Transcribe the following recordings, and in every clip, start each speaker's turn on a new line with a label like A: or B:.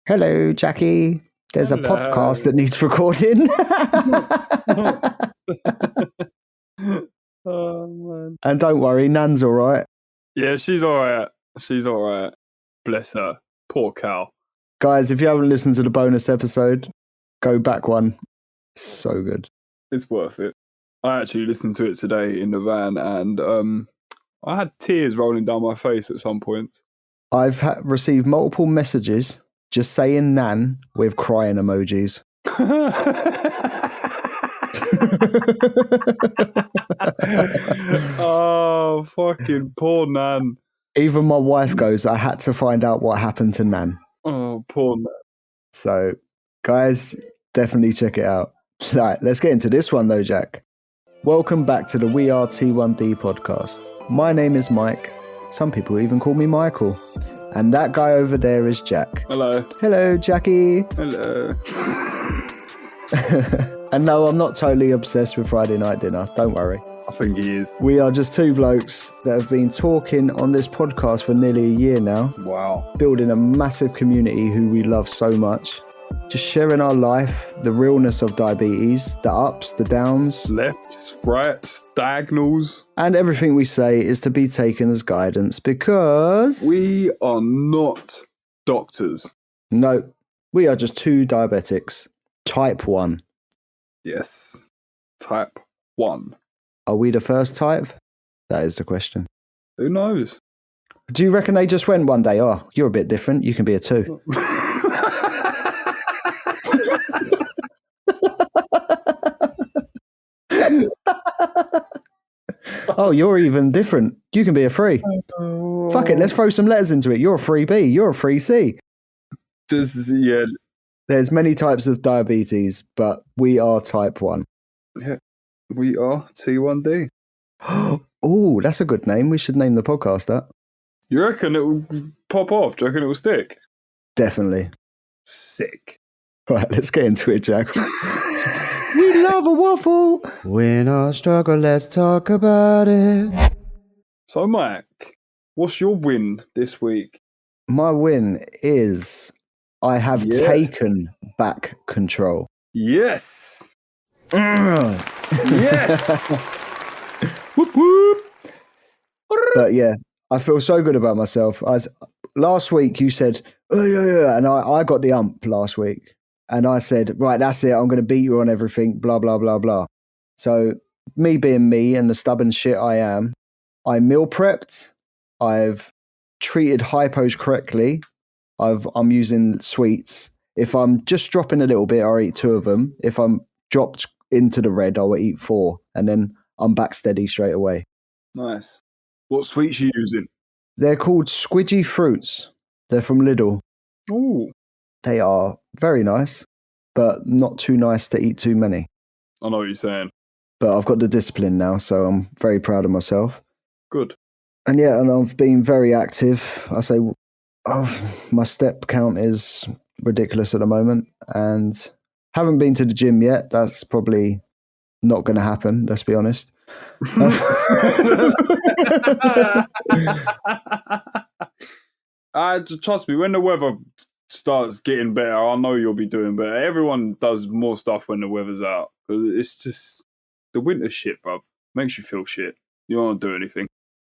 A: Hello, Jackie. There's a
B: Hello.
A: podcast that needs recording.
B: Oh, man.
A: And don't worry, Nan's all right.
B: Yeah, she's all right. She's all right. Bless her. Poor cow.
A: Guys, if you haven't listened to the bonus episode, go back one. So good.
B: It's worth it. I actually listened to it today in the van, and I had tears rolling down my face at some point.
A: I've received multiple messages just saying Nan with crying emojis.
B: Oh, fucking poor Nan.
A: Even my wife goes, I had to find out what happened to Nan.
B: Oh, poor Nan.
A: So, guys, definitely check it out. Right, let's get into this one though, Jack. Welcome back to the We Are T1D podcast. My name is Mike. Some people even call me Michael. And that guy over there is Jack.
B: Hello.
A: Hello, Jackie.
B: Hello.
A: And no, I'm not totally obsessed with Friday night dinner. Don't worry.
B: I think he is.
A: We are just two blokes that have been talking on this podcast for nearly a year now.
B: Wow.
A: Building a massive community who we love so much. Just sharing our life, the realness of diabetes, the ups, the downs.
B: Lefts, rights, diagonals.
A: And everything we say is to be taken as guidance because...
B: We are not doctors.
A: No, we are just two diabetics. Type 1.
B: Yes. Type 1.
A: Are we the first type? That is the question.
B: Who knows?
A: Do you reckon they just went one day, oh, you're a bit different, you can be a 2? Oh, you're even different. You can be a 3. Fuck it, let's throw some letters into it. You're a 3B, you're a 3C.
B: Yeah.
A: There's many types of diabetes, but we are type 1.
B: Yeah. We are T1D.
A: Oh, that's a good name. We should name the podcast that.
B: You reckon it will pop off? Do you reckon it will stick?
A: Definitely.
B: Sick.
A: Right, let's get into it, Jack. We love a waffle. When I struggle, let's talk about it.
B: So, Mike, what's your win this week?
A: My win is I have taken back control.
B: Yes. Yes.
A: Whoop, whoop. But yeah, I feel so good about myself. Last week you said, oh, yeah, and I got the ump last week. And I said, right, that's it. I'm going to beat you on everything, blah, blah, blah, blah. So me being me and the stubborn shit I am, I meal prepped. I've treated hypos correctly. I'm using sweets. If I'm just dropping a little bit, I'll eat 2 of them. If I'm dropped into the red, I'll eat 4. And then I'm back steady straight away.
B: Nice. What sweets are you using?
A: They're called squidgy fruits. They're from Lidl.
B: Ooh.
A: They are very nice, but not too nice to eat too many.
B: I know what you're saying.
A: But I've got the discipline now, so I'm very proud of myself.
B: Good.
A: And yeah, and I've been very active. I say, my step count is ridiculous at the moment, and haven't been to the gym yet. That's probably not going to happen, let's be honest.
B: Trust me, when the weather starts getting better, I know you'll be doing better. Everyone does more stuff when the weather's out. It's just the winter shit, bruv. Makes you feel shit. You don't want to do anything.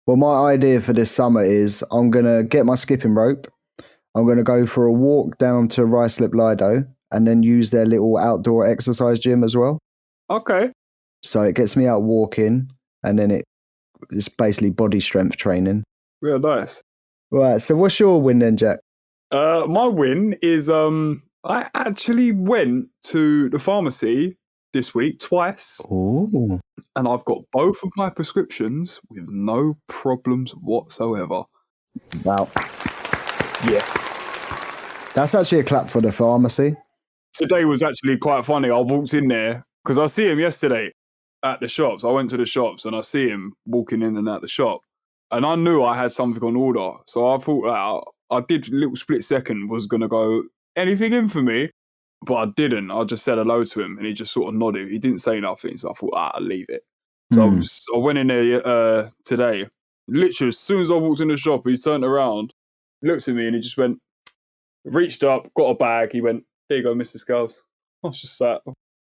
A: Well, my idea for this summer is I'm going to get my skipping rope. I'm going to go for a walk down to Ruislip Lido and then use their little outdoor exercise gym as well.
B: Okay.
A: So it gets me out walking, and then it's basically body strength training.
B: Real nice.
A: Right, so what's your win then, Jack?
B: My win is I actually went to the pharmacy this week twice.
A: Ooh.
B: And I've got both of my prescriptions with no problems whatsoever.
A: Wow.
B: Yes.
A: That's actually a clap for the pharmacy.
B: Today was actually quite funny. I walked in there because I see him yesterday at the shops. I went to the shops and I see him walking in and out the shop. And I knew I had something on order. So I thought I did a little split second was going to go, anything in for me? But I didn't. I just said hello to him and he just sort of nodded. He didn't say nothing. So I thought, I'll leave it. So I went in there today. Literally, as soon as I walked in the shop, he turned around, looked at me and he just went, Reached up, got a bag. He went, "There you go, Mr. Scales." I was just like,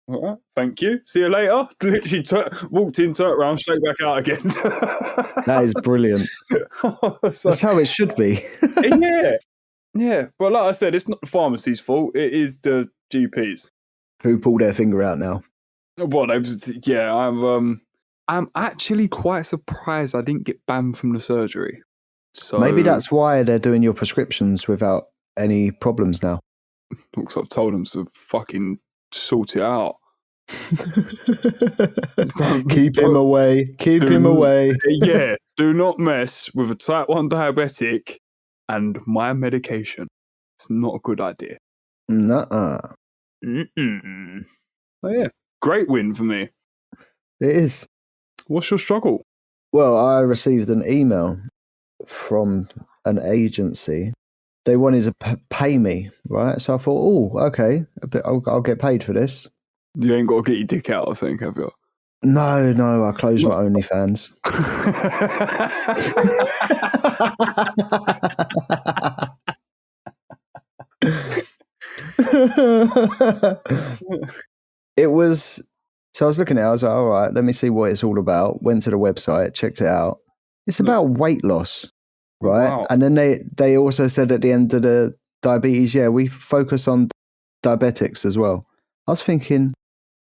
B: "All right, thank you. See you later." Literally walked in, turned around, straight back out again.
A: That is brilliant. That's how it should be.
B: Yeah. But like I said, it's not the pharmacy's fault. It is the GP's.
A: Who pulled their finger out now?
B: Well, I'm actually quite surprised I didn't get banned from the surgery. So
A: Maybe that's why they're doing your prescriptions without any problems now.
B: Because I've told them to fucking sort it out.
A: Keep him away. Keep him away.
B: Yeah, do not mess with a type 1 diabetic and my medication. It's not a good idea.
A: Nuh-uh.
B: So yeah, great win for me.
A: It is.
B: What's your struggle?
A: Well, I received an email from an agency. They wanted to pay me, right? So I thought, oh, okay, I'll get paid for this.
B: You ain't got to get your dick out, I think, have you?
A: No, I closed my OnlyFans. It was, so I was looking at it, I was like, all right, let me see what it's all about. Went to the website, checked it out. It's about weight loss, right?
B: Wow.
A: And then they also said at the end of the diabetes, yeah, we focus on diabetics as well. I was thinking,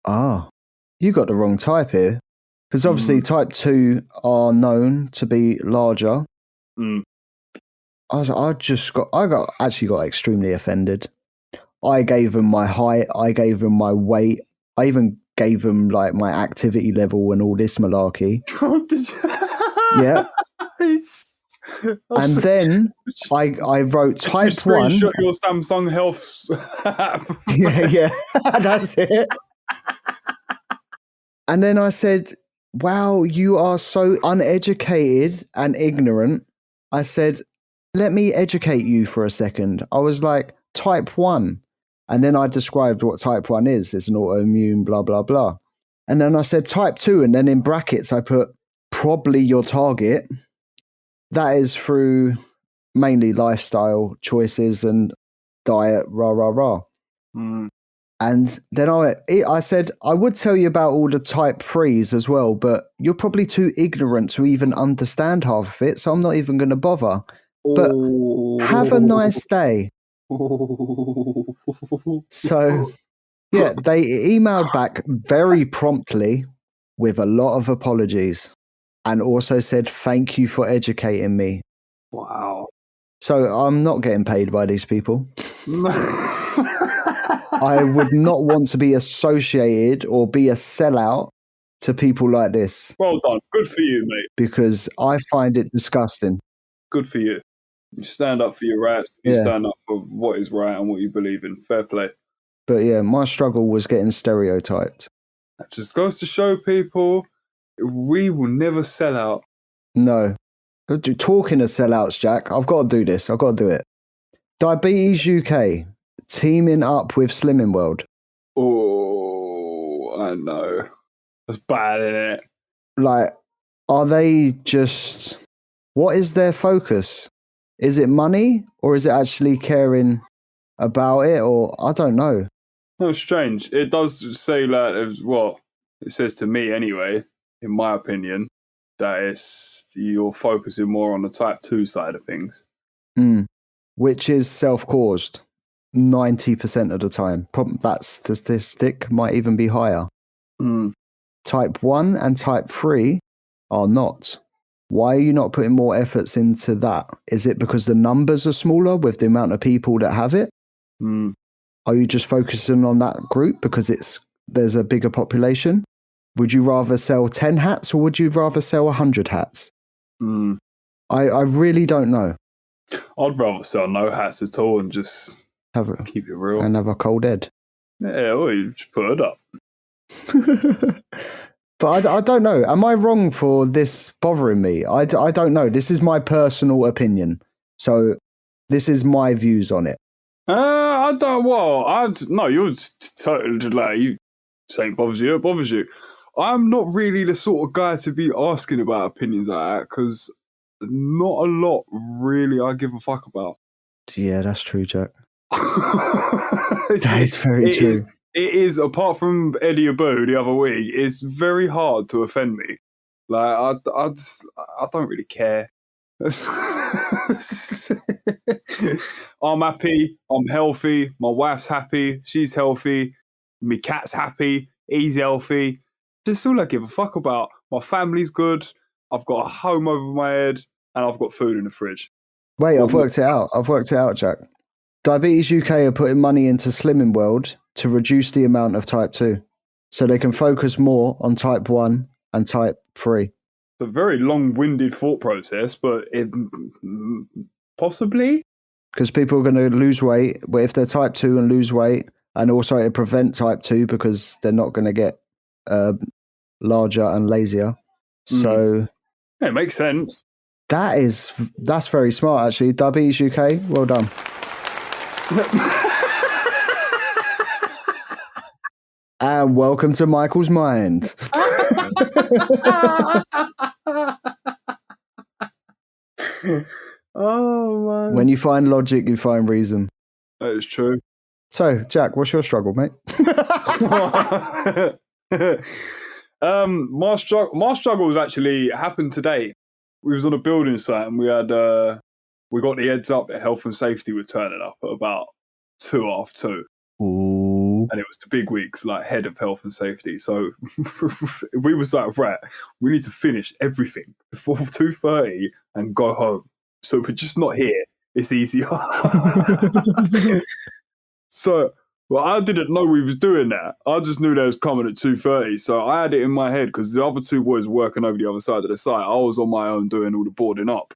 A: you got the wrong type here. Because obviously type 2 are known to be larger. I actually got extremely offended. I gave them my height, I gave them my weight, I even gave them like my activity level and all this malarkey. Yeah. And then I wrote type 1.
B: Screenshot your Samsung Health app.
A: Yeah, that's it. And then I said, wow, you are so uneducated and ignorant. I said, let me educate you for a second. I was like, type 1. And then I described what type 1 is. It's an autoimmune, blah, blah, blah. And then I said type 2. And then in brackets, I put probably your target. That is through mainly lifestyle choices and diet, rah, rah, rah. And then I said, I would tell you about all the type 3s as well, but you're probably too ignorant to even understand half of it, so I'm not even going to bother. But have a nice day. So, yeah, they emailed back very promptly with a lot of apologies and also said, thank you for educating me.
B: Wow.
A: So I'm not getting paid by these people. I would not want to be associated or be a sellout to people like this.
B: Well done. Good for you, mate.
A: Because I find it disgusting.
B: Good for you. You stand up for your rights. You stand up for what is right and what you believe in. Fair play.
A: But yeah, my struggle was getting stereotyped.
B: That just goes to show people we will never sell out.
A: No. Talking of sellouts, Jack, I've got to do this. I've got to do it. Diabetes UK teaming up with Slimming World.
B: Oh, I know. That's bad, isn't it?
A: Like, are they just... What is their focus? Is it money or is it actually caring about it? Or I don't know.
B: No, strange. It does say like, well, it says to me anyway, in my opinion, that you're focusing more on the type 2 side of things.
A: Which is self-caused 90% of the time. That statistic might even be higher. Type 1 and type 3 are not. Why are you not putting more efforts into that? Is it because the numbers are smaller with the amount of people that have it? Are you just focusing on that group because there's a bigger population? Would you rather sell 10 hats or would you rather sell 100 hats? I really don't know.
B: I'd rather sell no hats at all and just keep it real.
A: And have a cold head.
B: Yeah, or you just put it up.
A: But I don't know. Am I wrong for this bothering me? I don't know. This is my personal opinion. So this is my views on it.
B: I don't, well, no, you're totally like, you saying bothers you, it bothers you. I'm not really the sort of guy to be asking about opinions like that because not a lot really I give a fuck about.
A: Yeah, that's true, Jack. That is very true.
B: It is, apart from Eddie Abu the other week, it's very hard to offend me. Like, I don't really care. I'm happy. I'm healthy. My wife's happy. She's healthy. My cat's happy. He's healthy. Just all I give a fuck about. My family's good. I've got a home over my head, and I've got food in the fridge.
A: Wait, I've worked it out, Jack. Diabetes UK are putting money into Slimming World to reduce the amount of type 2, so they can focus more on type 1 and type 3.
B: It's a very long-winded thought process, but possibly?
A: Because people are going to lose weight, but if they're type 2 and lose weight, and also to prevent type 2 because they're not going to get larger and lazier. So
B: it makes sense.
A: That's very smart, actually. Diabetes UK, well done. And welcome to Michael's mind.
B: Oh, man.
A: When you find logic, you find reason.
B: That is true.
A: So, Jack, what's your struggle, mate?
B: My struggle was actually happened today. We was on a building site and we got the heads up that health and safety were turning up at about 2:30.
A: Ooh.
B: And it was the big weeks, like head of health and safety. So we was like, right, we need to finish everything before 2:30 and go home. So we're just not here. It's easier. So, well, I didn't know we was doing that. I just knew they was coming at 2:30. So I had it in my head because the other two boys were working over the other side of the site. I was on my own doing all the boarding up.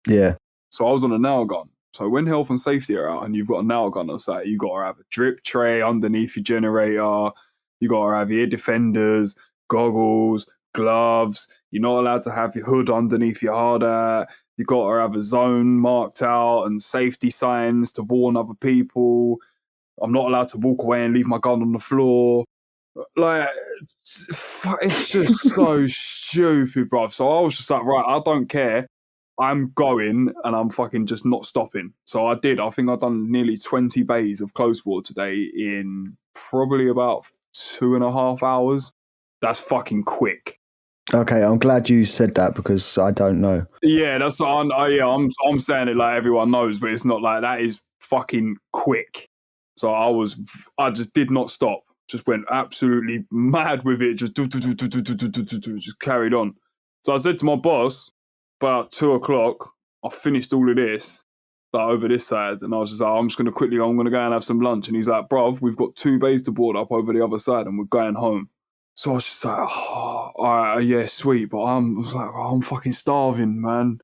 A: Yeah.
B: So I was on a nail gun. So when health and safety are out and you've got a nail gun on site, you got to have a drip tray underneath your generator. You got to have ear defenders, goggles, gloves. You're not allowed to have your hood underneath your hard hat. You got to have a zone marked out and safety signs to warn other people. I'm not allowed to walk away and leave my gun on the floor. Like, it's just so stupid, bruv. So I was just like, right, I don't care. I'm going and I'm fucking just not stopping. So I did. I think I've done nearly 20 bays of close board today in probably about 2.5 hours. That's fucking quick.
A: Okay, I'm glad you said that because I don't know.
B: Yeah, that's what I'm saying it like everyone knows, but it's not like that. Is fucking quick. So I just did not stop. Just went absolutely mad with it. Just carried on. So I said to my boss, about 2:00, I finished all of this, like over this side, and I was just like, I'm going to go and have some lunch. And he's like, bruv, we've got 2 bays to board up over the other side and we're going home. So I was just like, oh, all right, yeah, sweet, but I'm fucking starving, man.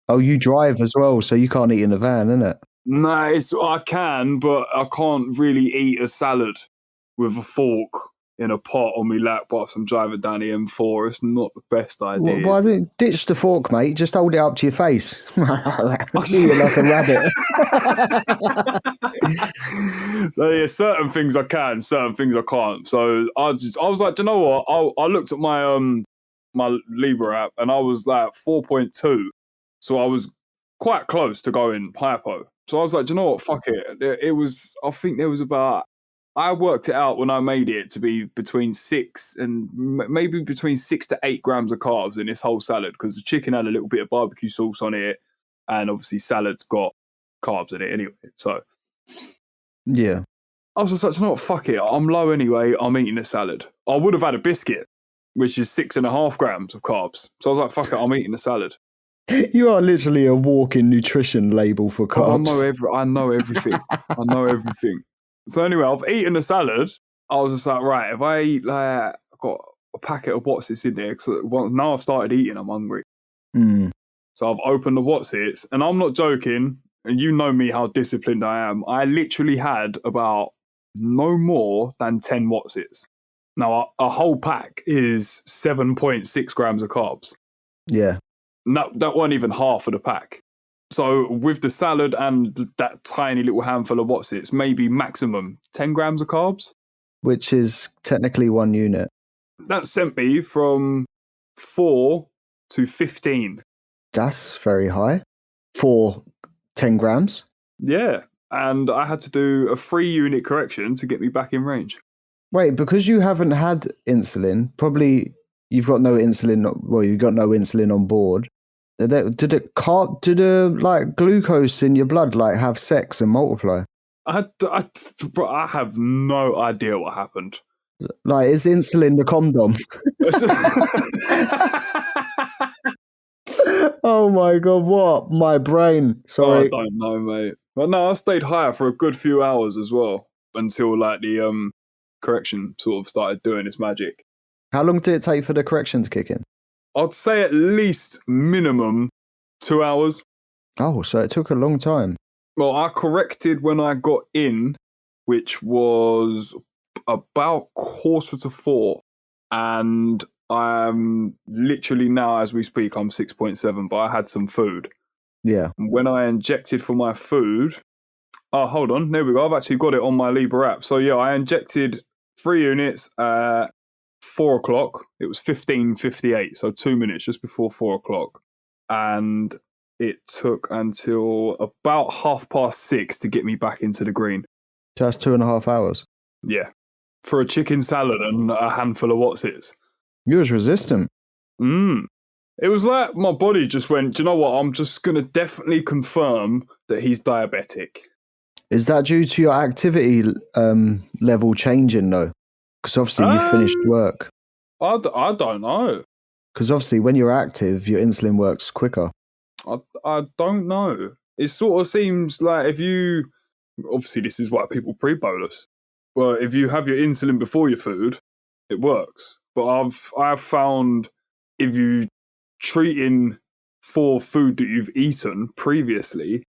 A: Oh, you drive as well, so you can't eat in the van, innit?
B: Nah, I can, but I can't really eat a salad with a fork in a pot on my lap whilst I'm driving down the M4. It's not the best idea.
A: Why don't ditch the fork, mate? Just hold it up to your face. Eat it like a rabbit.
B: So yeah, certain things I can, certain things I can't. So I was like, do you know what? I looked at my my Libra app and I was like 4.2. So I was quite close to going hypo. So I was like, do you know what? Fuck it. I think there was about, I worked it out when I made it to be between 6 and maybe between 6 to 8 grams of carbs in this whole salad because the chicken had a little bit of barbecue sauce on it and obviously salad's got carbs in it anyway. So
A: yeah.
B: I was just like, you know what? Fuck it. I'm low anyway. I'm eating a salad. I would have had a biscuit, which is 6.5 grams of carbs. So I was like, fuck it. I'm eating a salad.
A: You are literally a walking nutrition label for carbs.
B: I know everything. I know everything. So anyway, I've eaten a salad. I was just like, right, if I eat like, I've got a packet of What's-Its in there, because now I've started eating, I'm hungry. So I've opened the What's-Its, and I'm not joking, and you know me how disciplined I am. I literally had about no more than 10 What's-Its. Now, a whole pack is 7.6 grams of carbs.
A: Yeah.
B: No, that wasn't even half of the pack. So with the salad and that tiny little handful of What's-Its, maybe maximum 10 grams of carbs.
A: Which is technically 1 unit.
B: That sent me from 4 to 15.
A: That's very high. For 10 grams?
B: Yeah. and I had to do a 3-unit correction to get me back in range.
A: Wait, because you haven't had insulin, probably you've got no insulin. Well, you've got no insulin on board. Did the like glucose in your blood like have sex and multiply?
B: Bro, I have no idea what happened.
A: Like, is insulin the condom? Oh my god, what? My brain. Sorry.
B: I don't know, mate. But no, I stayed higher for a good few hours as well until like the correction sort of started doing its magic.
A: How long did it take for the correction to kick in?
B: I'd say at least minimum 2 hours.
A: Oh, so it took a long time.
B: Well, I corrected when I got in, which was about 3:45, and I'm literally now, as we speak, I'm 6.7, but I had some food.
A: Yeah.
B: When I injected for my food, oh, hold on, there we go. I've actually got it on my Libra app. So yeah, I injected 3 units at 4 o'clock. It was 15:58, so 2 minutes just before 4 o'clock. And it took until about 6:30 to get me back into the green.
A: So that's 2.5 hours.
B: Yeah. For a chicken salad and a handful of what's-its.
A: You was resistant.
B: It was like my body just went, do you know what? I'm just going to definitely confirm that he's diabetic.
A: Is that due to your activity level changing though? Because obviously you finished work.
B: I don't know.
A: Because obviously when you're active, your insulin works quicker.
B: I don't know. It sort of seems like if you... Obviously, this is why people pre-bolus. Well, if you have your insulin before your food, it works. But I've found if you treating for food that you've eaten previously,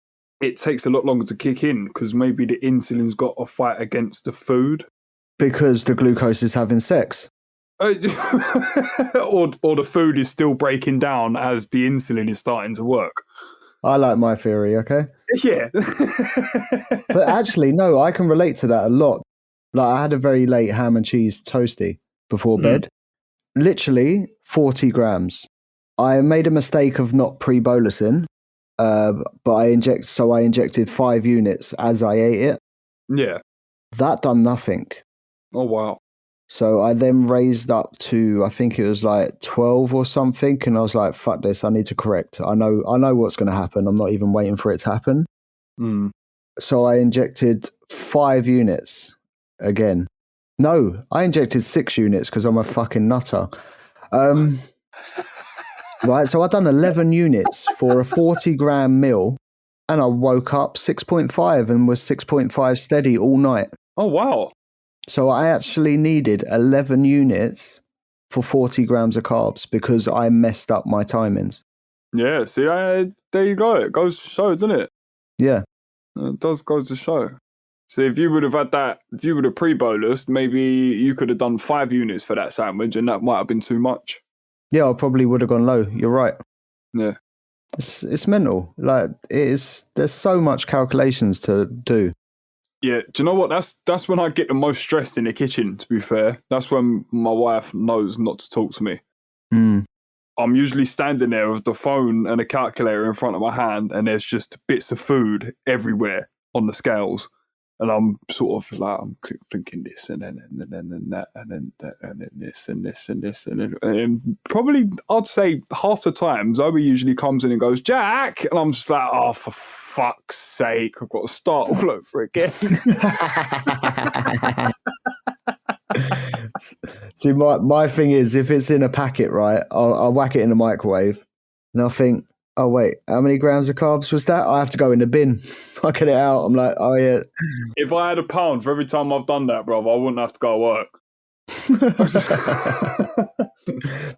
B: it takes a lot longer to kick in because maybe the insulin's got a fight against the food.
A: Because the glucose is having sex.
B: Or the food is still breaking down as the insulin is starting to work.
A: I like my theory, okay?
B: Yeah.
A: But actually, no, I can relate to that a lot. Like, I had a very late ham and cheese toasty before bed. Literally 40 grams. I made a mistake of not pre-bolusing, but I injected 5 units as I ate it.
B: Yeah.
A: That done nothing.
B: Oh, wow.
A: So I then raised up to, I think it was like 12 or something. And I was like, fuck this, I need to correct. I know what's going to happen. I'm not even waiting for it to happen. So I injected 5 units again. No, I injected 6 units because I'm a fucking nutter. Right, so I'd done 11 units for a 40-gram meal. And I woke up 6.5 and was 6.5 steady all night.
B: Oh, wow.
A: So I actually needed 11 units for 40 grams of carbs because I messed up my timings.
B: Yeah, see, there you go. It goes to show, doesn't it?
A: Yeah.
B: It does go to show. So if you would have had that, if you would have pre-bolused, maybe you could have done 5 units for that sandwich and that might have been too much.
A: Yeah, I probably would have gone low. You're right.
B: Yeah.
A: It's mental. Like, there's so much calculations to do.
B: Yeah, do you know what? That's when I get the most stressed in the kitchen, to be fair. That's when my wife knows not to talk to me. I'm usually standing there with the phone and a calculator in front of my hand and there's just bits of food everywhere on the scales. And I'm sort of like, I'm thinking this and then that and then that and then this and this and this. And probably, I'd say half the time, Zoe usually comes in and goes, Jack! And I'm just like, oh, for fuck's sake, I've got to start all over again.
A: See, my thing is, if it's in a packet, right, I'll whack it in the microwave and I'll think, oh, wait, how many grams of carbs was that? I have to go in the bin. I get it out. I'm like, oh, yeah.
B: If I had £1 for every time I've done that, bro, I wouldn't have to go to work.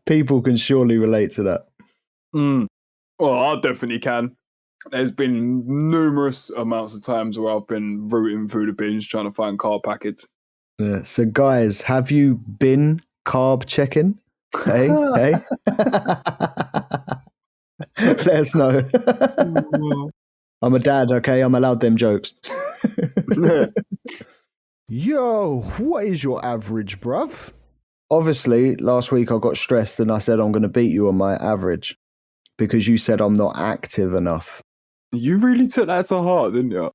A: People can surely relate to that.
B: Well, I definitely can. There's been numerous amounts of times where I've been rooting through the bins trying to find carb packets.
A: Yeah. So, guys, have you been carb checking? Hey, hey. Let us know. I'm a dad, okay? I'm allowed them jokes. Yo, what is your average, bruv? Obviously, last week I got stressed and I said I'm going to beat you on my average because you said I'm not active enough.
B: You really took that to heart, didn't you?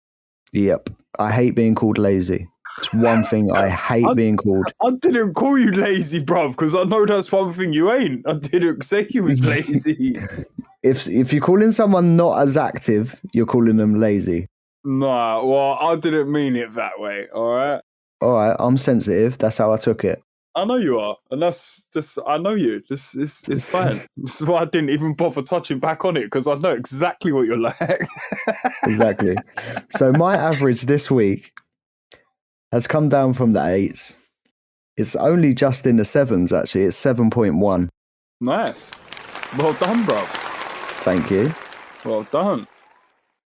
A: Yep. I hate being called lazy. It's one thing I hate being called.
B: I didn't call you lazy, bruv, because I know that's one thing you ain't. I didn't say you was lazy.
A: If you're calling someone not as active, you're calling them lazy.
B: Nah, well, I didn't mean it that way, all right?
A: All right, I'm sensitive. That's how I took it.
B: I know you are, and that's just, I know you. It's fine. This is why I didn't even bother touching back on it, because I know exactly what you're like.
A: Exactly. So my average this week has come down from the 8s. It's only just in the 7s, actually. It's 7.1.
B: Nice. Well done, bro.
A: Thank you.
B: Well done.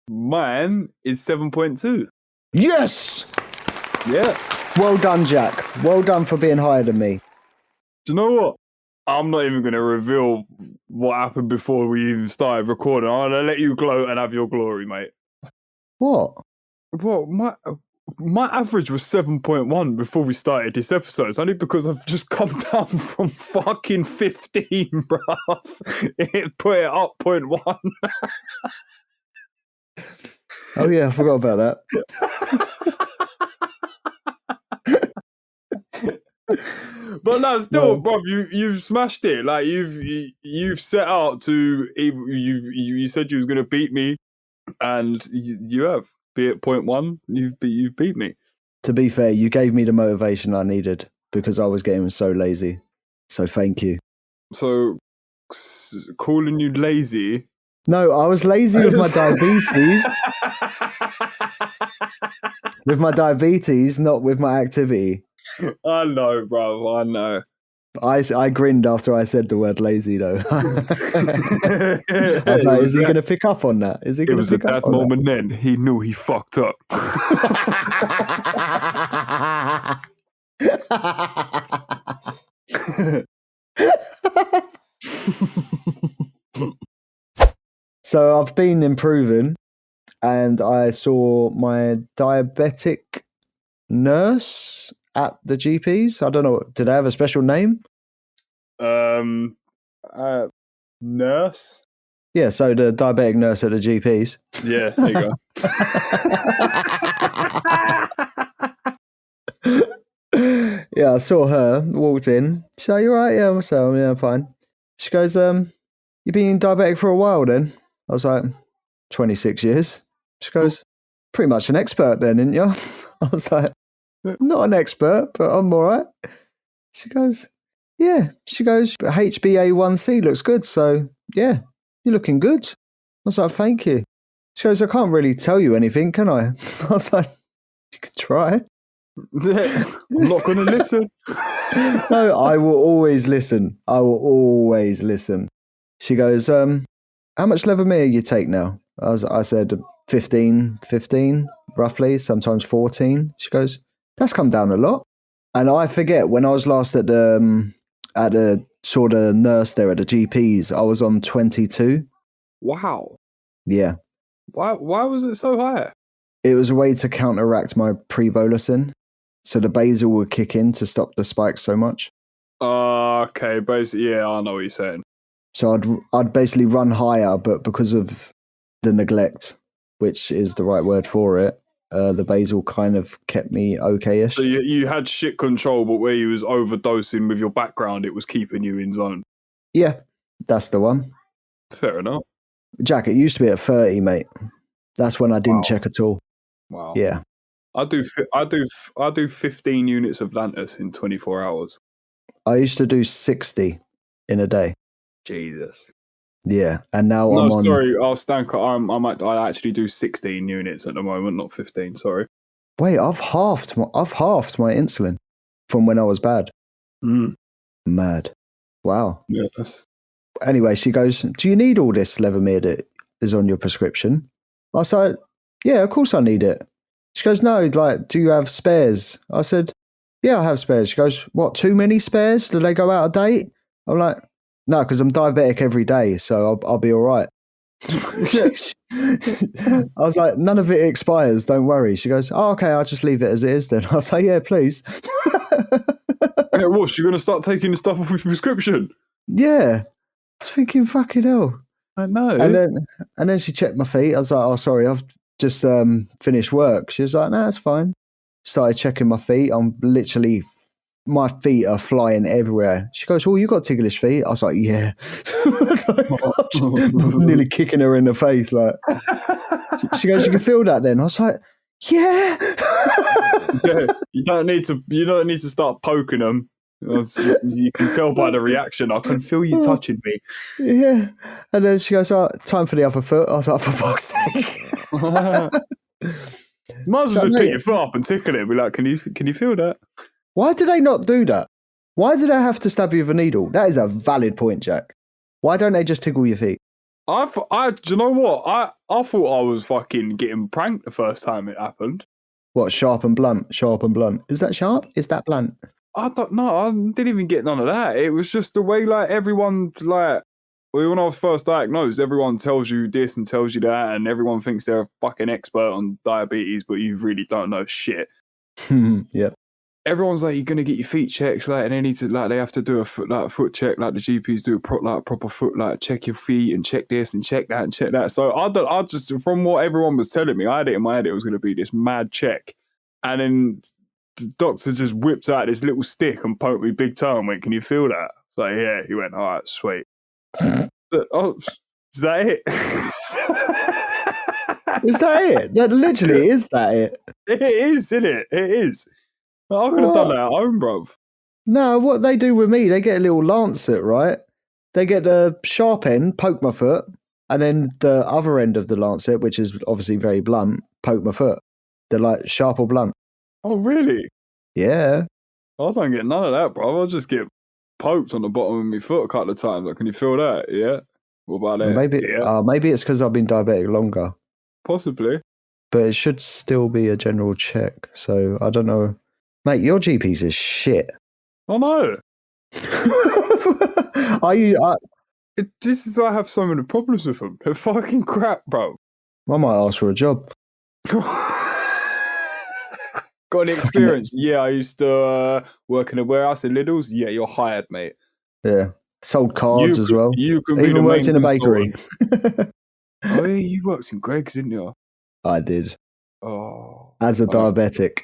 B: Mine is 7.2.
A: Yes!
B: Yes.
A: Well done, Jack. Well done for being higher than me.
B: Do you know what? I'm not even going to reveal what happened before we even started recording. I'm going to let you gloat and have your glory, mate.
A: What?
B: Well, my average was 7.1 before we started this episode. It's only because I've just come down from fucking 15, bruv. It put it up 0.1.
A: Oh, yeah, I forgot about that.
B: But no, still, bro, you've smashed it. Like you've set out to. You said you was gonna beat me, and you have. Be it 0.1, you've beat me.
A: To be fair, you gave me the motivation I needed because I was getting so lazy. So thank you.
B: So calling you lazy.
A: No, I was lazy with my diabetes. With my diabetes, not with my activity.
B: I know, bro. I know.
A: I grinned after I said the word lazy, though. I was like, is he going to pick up on that? Is he going to pick up on that?
B: It was at that moment then he knew he fucked up.
A: So I've been improving, and I saw my diabetic nurse at the GP's. I don't know. Did they have a special name?
B: Nurse?
A: Yeah, so the diabetic nurse at the GP's.
B: Yeah, there
A: you go. Yeah, I saw her, walked in. She's like, you right? Yeah, what's up? Yeah, fine. She goes, you've been diabetic for a while then? I was like, 26 years. She goes, pretty much an expert then, isn't you? I was like, not an expert, but I'm all right. She goes, yeah. She goes, HbA1c looks good, so yeah, you're looking good. I was like, thank you. She goes, I can't really tell you anything, can I? I was like, you can try.
B: I'm not going to listen.
A: No, I will always listen. I will always listen. She goes, how much Levemir you take now? I said 15, roughly, sometimes 14. She goes, that's come down a lot. And I forget, when I was last at the sort of nurse there at the GP's, I was on 22.
B: Wow.
A: Yeah.
B: Why was it so high?
A: It was a way to counteract my pre-bolusing. So the basal would kick in to stop the spikes so much.
B: Okay, basically, yeah, I know what you're saying.
A: So I'd basically run higher, but because of the neglect, which is the right word for it, the basal kind of kept me okay-ish.
B: So you had shit control, but where you was overdosing with your background, it was keeping you in zone.
A: Yeah, that's the one.
B: Fair enough.
A: Jack, it used to be at 30, mate. That's when I didn't check at all.
B: Wow.
A: Yeah.
B: I do 15 units of Lantus in 24 hours.
A: I used to do 60 in a day.
B: Jesus.
A: Yeah, and now
B: I'm
A: on...
B: sorry, I'll stand. I actually do 16 units at the moment, not 15. Sorry.
A: Wait, I've halved my insulin from when I was bad. Mad. Wow.
B: Yes.
A: Anyway, she goes, do you need all this Levemir that is on your prescription? I said, yeah, of course I need it. She goes, no, like, do you have spares? I said, yeah, I have spares. She goes, what, too many spares? Do they go out of date? I'm like, no, because I'm diabetic every day, so I'll be all right. I was like, none of it expires, don't worry. She goes, oh, okay, I'll just leave it as it is then. I was like, yeah, please.
B: Hey, what, you're going to start taking the stuff off your prescription?
A: Yeah. I was thinking, fucking hell.
B: I know.
A: And then she checked my feet. I was like, oh, sorry, I've just finished work. She was like, no, it's fine. Started checking my feet. My feet are flying everywhere. She goes, oh, you got ticklish feet? I was like, yeah. Nearly kicking her in the face. Like, she goes, you can feel that then? I was like, yeah.
B: Yeah, you don't need to start poking them. You can tell by the reaction. I can feel you touching me.
A: Yeah. And then she goes, oh, time for the other foot. I was like, for fuck's sake.
B: Might as well just pick your foot up and tickle it. Be like, can you feel that?
A: Why do they not do that? Why do they have to stab you with a needle? That is a valid point, Jack. Why don't they just tickle your feet?
B: Do you know what? I thought I was fucking getting pranked the first time it happened.
A: What, sharp and blunt? Sharp and blunt. Is that sharp? Is that blunt?
B: I didn't even get none of that. It was just the way, like, everyone, like, when I was first diagnosed, everyone tells you this and tells you that, and everyone thinks they're a fucking expert on diabetes, but you really don't know shit.
A: Yep.
B: Everyone's like, you're gonna get your feet checked, like, and they have to do a foot check, like the GPs do a proper foot, like, check your feet and check this and check that and check that. So I just, from what everyone was telling me, I had it in my head it was gonna be this mad check, and then the doctor just whipped out this little stick and poked me big toe and went, "Can you feel that?" It's like, yeah. He went, "All right, sweet." Oh, is that it?
A: Is that it? That literally is that it?
B: It is, isn't it? It is. I could have done that at home, bruv.
A: No, what they do with me, they get a little lancet, right? They get the sharp end, poke my foot, and then the other end of the lancet, which is obviously very blunt, poke my foot. They're like sharp or blunt.
B: Oh, really?
A: Yeah.
B: I don't get none of that, bruv. I'll just get poked on the bottom of my foot a couple of times. Like, can you feel that? Yeah. What about that?
A: Maybe it's because I've been diabetic longer.
B: Possibly.
A: But it should still be a general check. So I don't know. Mate, your GP's is shit.
B: I know. This is why I have so many problems with them. They're fucking crap, bro.
A: I might ask for a job.
B: Got any experience? Yeah, I used to work in a warehouse in Lidl's. Yeah, you're hired, mate.
A: Yeah. Sold cards as well.
B: You can
A: even worked in a bakery.
B: Oh, yeah, you worked in Greg's, didn't you?
A: I did.
B: Oh.
A: As a diabetic.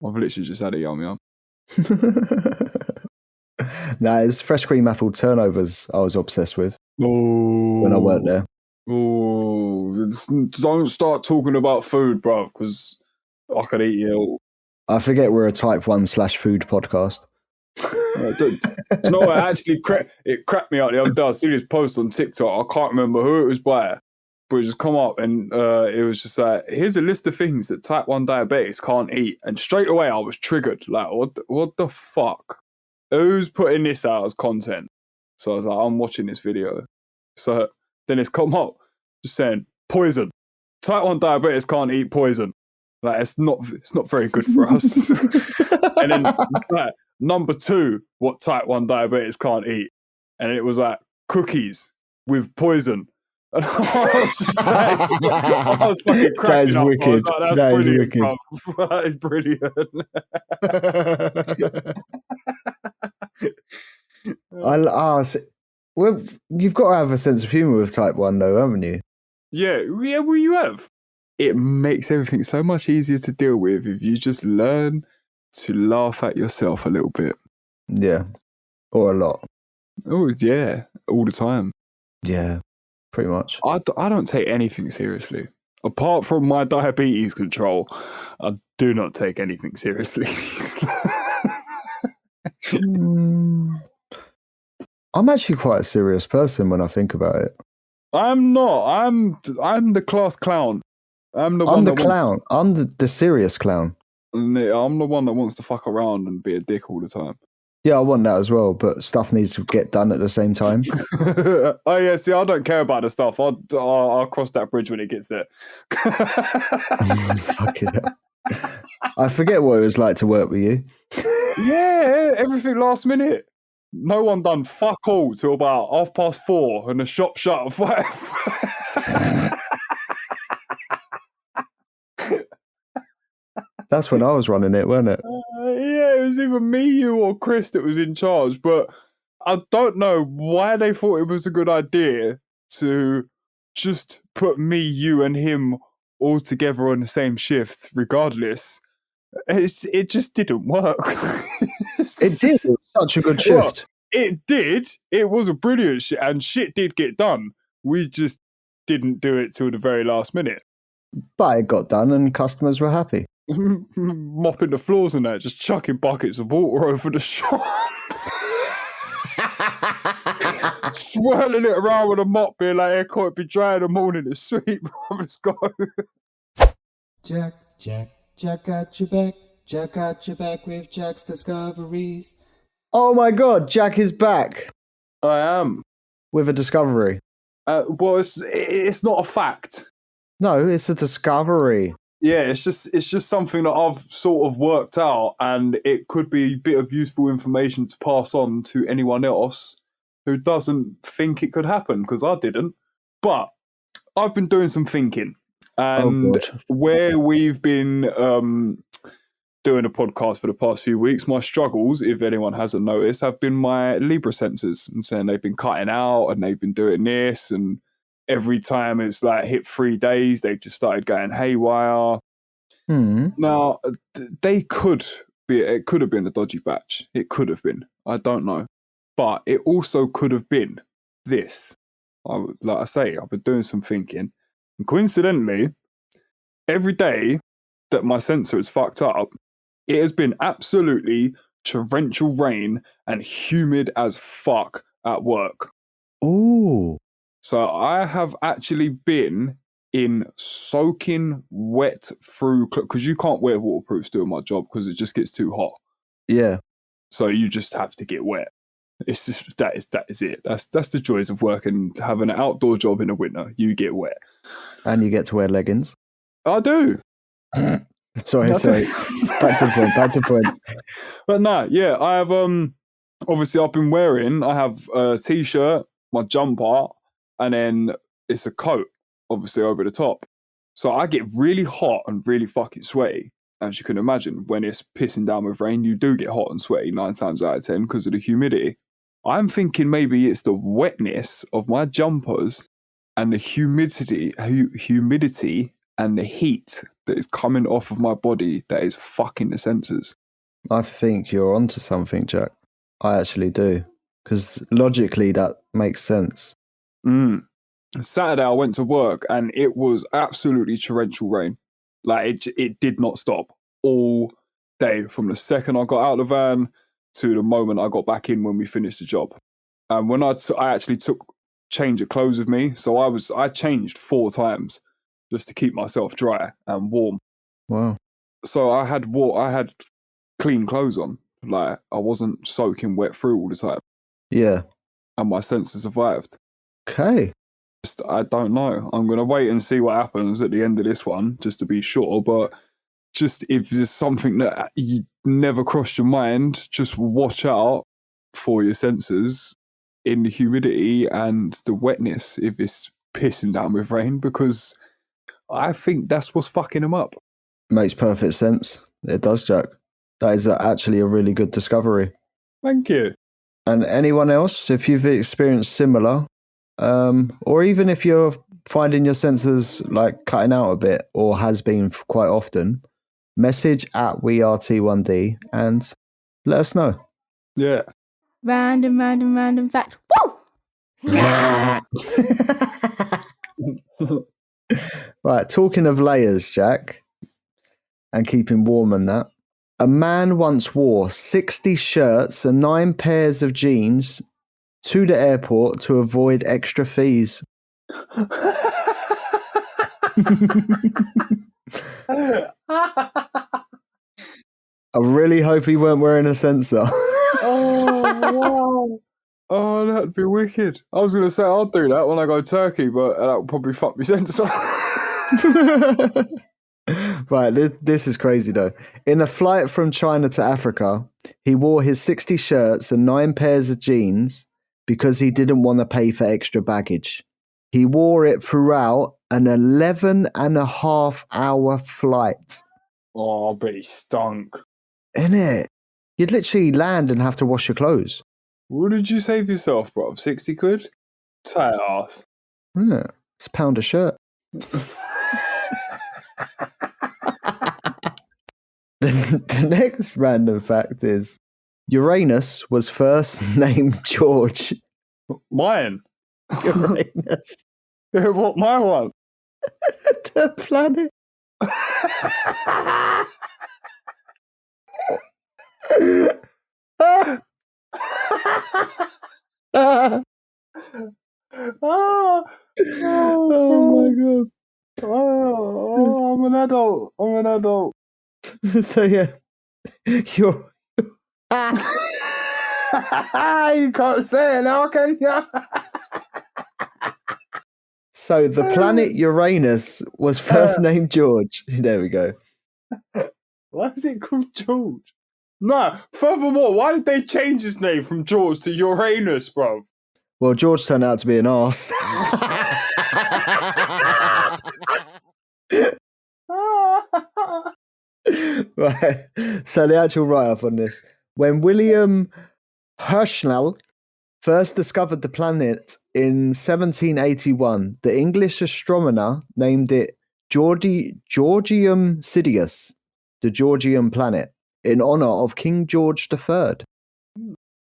B: I've literally just had a yum.
A: Nah, it's fresh cream apple turnovers I was obsessed with when I worked there.
B: Oh, don't start talking about food, bro, because I could eat you all.
A: I forget we're a type 1/food podcast.
B: Do you know what? Actually, it cracked me out the other day. I see this post on TikTok. I can't remember who it was by, but it just come up and it was just like, here's a list of things that type 1 diabetics can't eat. And straight away I was triggered. Like, what the fuck? Who's putting this out as content? So I was like, I'm watching this video. So then it's come up just saying, poison. Type 1 diabetics can't eat poison. Like, it's not very good for us. And then it's like, number 2, what type 1 diabetics can't eat. And it was like, cookies with poison. And I was just like, I was fucking cracking up.
A: Wicked.
B: I was like,
A: that is
B: brilliant,
A: wicked.
B: bro. That is brilliant.
A: Well, you've got to have a sense of humour with type 1 though, haven't you?
B: Yeah, well, you have. It makes everything so much easier to deal with if you just learn to laugh at yourself a little bit.
A: Yeah. Or a lot.
B: Oh, yeah. All the time.
A: Yeah, pretty much.
B: I don't take anything seriously. Apart from my diabetes control, I do not take anything seriously.
A: I'm actually quite a serious person when I think about it.
B: I'm not. I'm the class clown. I'm the
A: clown. I'm the serious clown.
B: I'm the one that wants to fuck around and be a dick all the time.
A: Yeah, I want that as well, but stuff needs to get done at the same time.
B: Oh yeah, see, I don't care about the stuff. I'll cross that bridge when it gets there.
A: Fucking hell. I forget what it was like to work with you.
B: Yeah, everything last minute. No one done fuck all till about 4:30 and the shop shut at 5.
A: That's when I was running it, wasn't it?
B: Yeah, it was either me, you, or Chris that was in charge. But I don't know why they thought it was a good idea to just put me, you, and him all together on the same shift, regardless, it just didn't work.
A: It did. It was such a good shift.
B: Well, it did. It was a brilliant shit, and shit did get done. We just didn't do it till the very last minute.
A: But it got done and customers were happy.
B: Mopping the floors and that, just chucking buckets of water over the shop. Swirling it around with a mop, being like, it can't be dry in the morning, it's sweet, let's go.
C: Jack got your back. Jack got your back with Jack's discoveries.
A: Oh my God, Jack is back
B: I am.
A: with a discovery.
B: Well, it's not a fact.
A: No, it's a discovery.
B: Yeah, it's just something that I've sort of worked out, and it could be a bit of useful information to pass on to anyone else who doesn't think it could happen, because I didn't. But I've been doing some thinking, and where we've been doing a podcast for the past few weeks, my struggles, if anyone hasn't noticed, have been my Libra sensors, and saying they've been cutting out and they've been doing this, and every time it's like hit 3 days, they've just started going haywire. Now, it could have been a dodgy batch. It could have been. I don't know. But it also could have been this. Like I say, I've been doing some thinking. And coincidentally, every day that my sensor is fucked up, it has been absolutely torrential rain and humid as fuck at work.
A: Ooh.
B: So I have actually been in soaking wet through, because you can't wear waterproofs doing my job because it just gets too hot.
A: Yeah.
B: So you just have to get wet. It's just that is it. That's the joys of working, having an outdoor job in the winter. You get wet.
A: And you get to wear leggings.
B: I do.
A: Sorry. Back to point.
B: But no, yeah, I have obviously I have a t-shirt, my jumper, and then it's a coat, obviously, over the top. So I get really hot and really fucking sweaty. As you can imagine, when it's pissing down with rain, you do get hot and sweaty 9 times out of 10 because of the humidity. I'm thinking maybe it's the wetness of my jumpers and the humidity and the heat that is coming off of my body that is fucking the sensors.
A: I think you're onto something, Jack. I actually do. Because logically, that makes sense.
B: Saturday, I went to work and it was absolutely torrential rain. Like, it did not stop all day from the second I got out of the van to the moment I got back in when we finished the job. And when I actually took change of clothes with me, so I changed 4 times just to keep myself dry and warm.
A: Wow.
B: So I had clean clothes on. Like, I wasn't soaking wet through all the time.
A: Yeah.
B: And my sensor survived.
A: Okay.
B: I don't know. I'm going to wait and see what happens at the end of this one, just to be sure. But just if there's something that you never crossed your mind, just watch out for your sensors in the humidity and the wetness if it's pissing down with rain, because I think that's what's fucking them up.
A: Makes perfect sense. It does, Jack. That is actually a really good discovery.
B: Thank you.
A: And anyone else, if you've experienced similar, or even if you're finding your sensors like cutting out a bit or has been quite often, message at We Are T1D and let us know.
B: Yeah.
D: Random fact. Woo!
A: Right, talking of layers, Jack, and keeping warm and that. A man once wore 60 shirts and 9 pairs of jeans to the airport to avoid extra fees. I really hope he weren't wearing a sensor.
B: Oh, wow. Oh, that'd be wicked. I was going to say I'll do that when I go to Turkey, but that would probably fuck me sensor.
A: Right, this is crazy though. In a flight from China to Africa, he wore his 60 shirts and 9 pairs of jeans because he didn't want to pay for extra baggage. He wore it throughout an 11.5-hour flight.
B: Oh, I bet he stunk.
A: Innit? You'd literally land and have to wash your clothes.
B: What did you save yourself, bro? 60 quid? Tight ass.
A: Yeah, it's £1 a shirt. The next random fact is Uranus was first named George.
B: Mine.
A: Uranus.
B: What, my one?
A: The planet.
B: Oh
A: my god.
B: Oh, I'm an adult.
A: So yeah, you're.
B: You can't say it now, can you?
A: So the planet Uranus was first named George. There we go.
B: Why is it called George? No, furthermore, why did they change his name from George to Uranus, bro?
A: Well, George turned out to be an arse. Right. So the actual write-up on this. When William Herschel first discovered the planet in 1781, the English astronomer named it Georgium Sidious, the Georgian planet, in honor of King George III.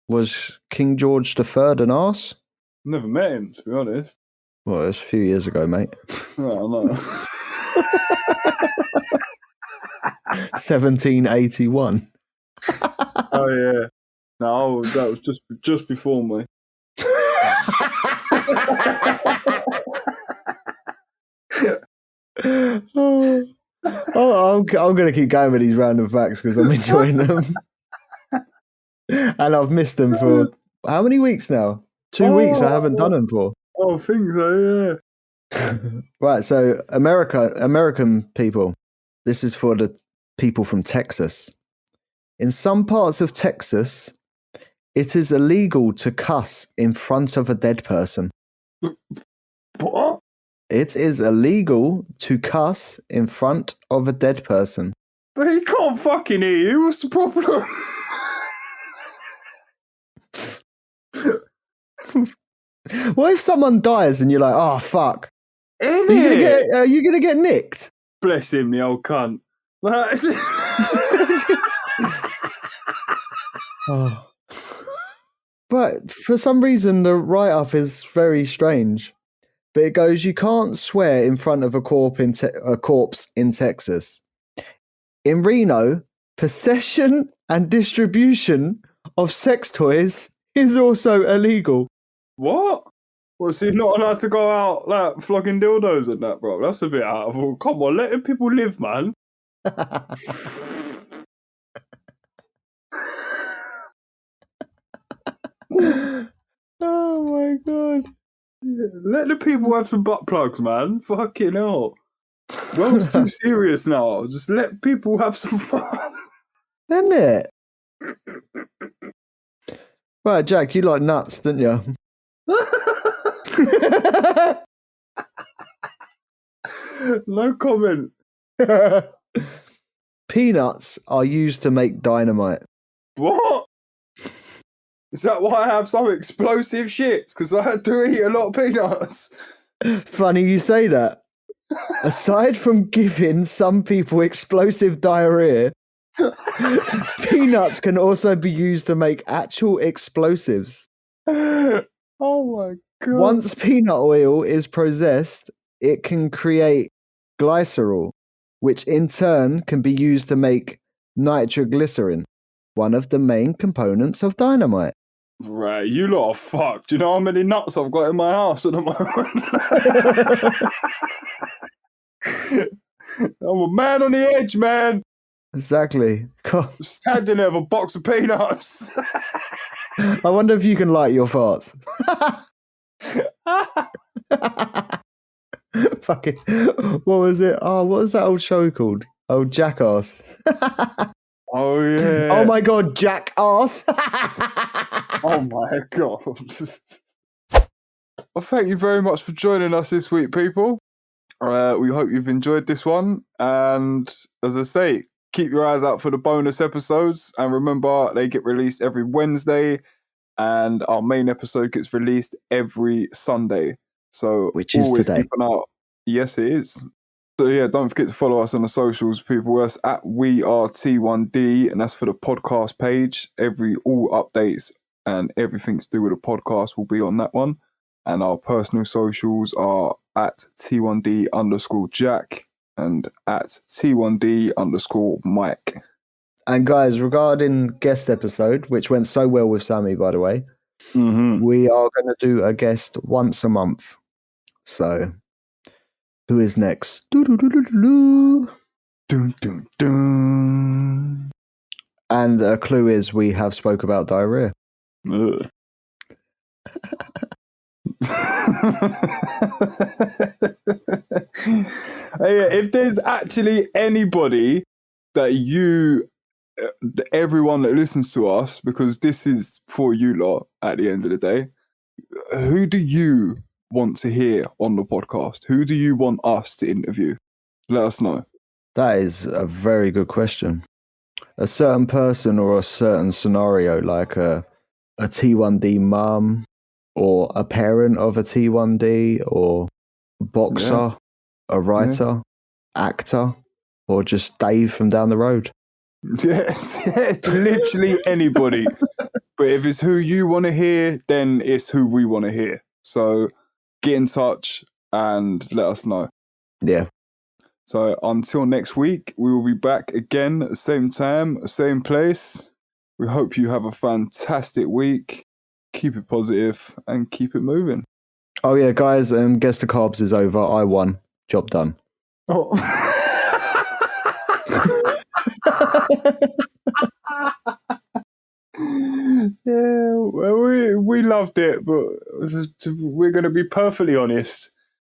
A: Was King George III an arse?
B: Never met him, to be honest.
A: Well, it was a few years ago, mate.
B: Oh, no.
A: 1781.
B: Oh, yeah. No, that was just before me.
A: I'm going to keep going with these random facts because I'm enjoying them. And I've missed them for how many weeks now? 2 weeks I haven't done them for.
B: Oh, I think so, yeah.
A: Right, so American people. This is for the people from Texas. In some parts of Texas, it is illegal to cuss in front of a dead person.
B: What?
A: It is illegal to cuss in front of a dead person.
B: He can't fucking hear you. What's the problem?
A: What if someone dies and you're like, oh, fuck. Are you gonna get nicked?
B: Bless him, the old cunt.
A: Oh. But for some reason, the write-up is very strange. But it goes, you can't swear in front of a corpse in Texas. In Reno, possession and distribution of sex toys is also illegal.
B: What? Was he not allowed to go out like flogging dildos and that, bro? That's a bit out of all. Come on, letting people live, man.
A: Oh my god.
B: Let the people have some butt plugs, man. Fucking hell. World's too serious now. Just let people have some fun.
A: Isn't it? Right, Jack, you like nuts, didn't you?
B: No comment.
A: Peanuts are used to make dynamite.
B: What? Is that why I have some explosive shits? Because I do eat a lot of peanuts.
A: Funny you say that. Aside from giving some people explosive diarrhea, peanuts can also be used to make actual explosives.
B: Oh my god.
A: Once peanut oil is processed, it can create glycerol, which in turn can be used to make nitroglycerin, one of the main components of dynamite.
B: Right, you lot are fucked. Do you know how many nuts I've got in my house at the moment? I'm a man on the edge, man.
A: Exactly.
B: Standing there with a box of peanuts.
A: I wonder if you can light your farts. Fucking, what was it? Oh, what was that old show called? Oh, Jackass.
B: Oh, yeah.
A: Oh my god, Jackass.
B: Oh my god. Well, thank you very much for joining us this week, people. We hope you've enjoyed this one. And as I say, keep your eyes out for the bonus episodes. And remember, they get released every Wednesday. And our main episode gets released every Sunday. So
A: which is
B: always
A: today.
B: keep an eye out. Yes, it is. So yeah, don't forget to follow us on the socials, people. That's at We Are T1D, and that's for the podcast page. All updates and everything to do with the podcast will be on that one. And our personal socials are at T1D_Jack and at T1D_Mike.
A: And guys, regarding guest episode, which went so well with Sammy, by the way, we are going to do a guest once a month. So, who is next? Dun, dun, dun. And a clue is we have spoke about diarrhea.
B: Ugh. If there's actually anybody that everyone that listens to us, because this is for you lot at the end of the day, who do you want to hear on the podcast? Who do you want us to interview? Let us know.
A: That is a very good question. A certain person or a certain scenario, like a T1D mum or a parent of a T1D or boxer, a writer, actor, or just Dave from down the road.
B: Yeah, literally anybody. But if it's who you want to hear, then it's who we want to hear. So get in touch and let us know.
A: Yeah.
B: So until next week, we will be back again at the same time, same place. We hope you have a fantastic week. Keep it positive and keep it moving.
A: Oh yeah, guys, and Guess the Carbs is over. I won. Job done.
B: Oh. Yeah, well, we loved it, but we're going to be perfectly honest.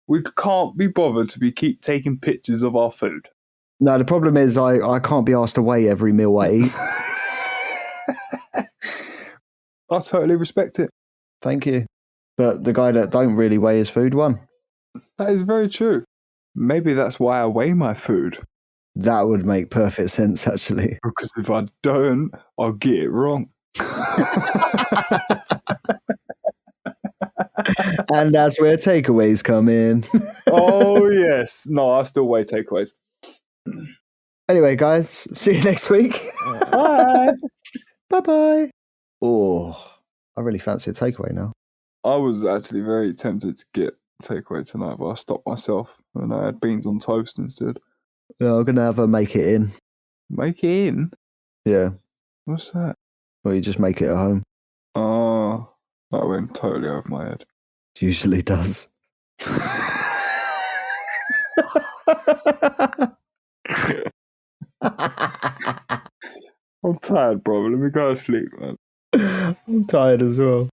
B: We can't be bothered to keep taking pictures of our food.
A: No, the problem is I can't be asked to weigh every meal I eat.
B: I totally respect it.
A: Thank you. But the guy that don't really weigh his food won.
B: That is very true. Maybe that's why I weigh my food.
A: That would make perfect sense, actually.
B: Because if I don't, I'll get it wrong.
A: And that's where takeaways come in.
B: Oh, yes. No, I still weigh takeaways.
A: Anyway, guys, see you next week.
B: Bye.
A: Bye-bye. Oh, I really fancy a takeaway now.
B: I was actually very tempted to get takeaway tonight, but I stopped myself and I had beans on toast instead.
A: Yeah, I'm going to have a make it in.
B: Make it in?
A: Yeah.
B: What's that?
A: Well, you just make it at home.
B: Oh, that went totally over my head.
A: It usually does.
B: I'm tired, bro. Let me go to sleep, man.
A: I'm tired as well.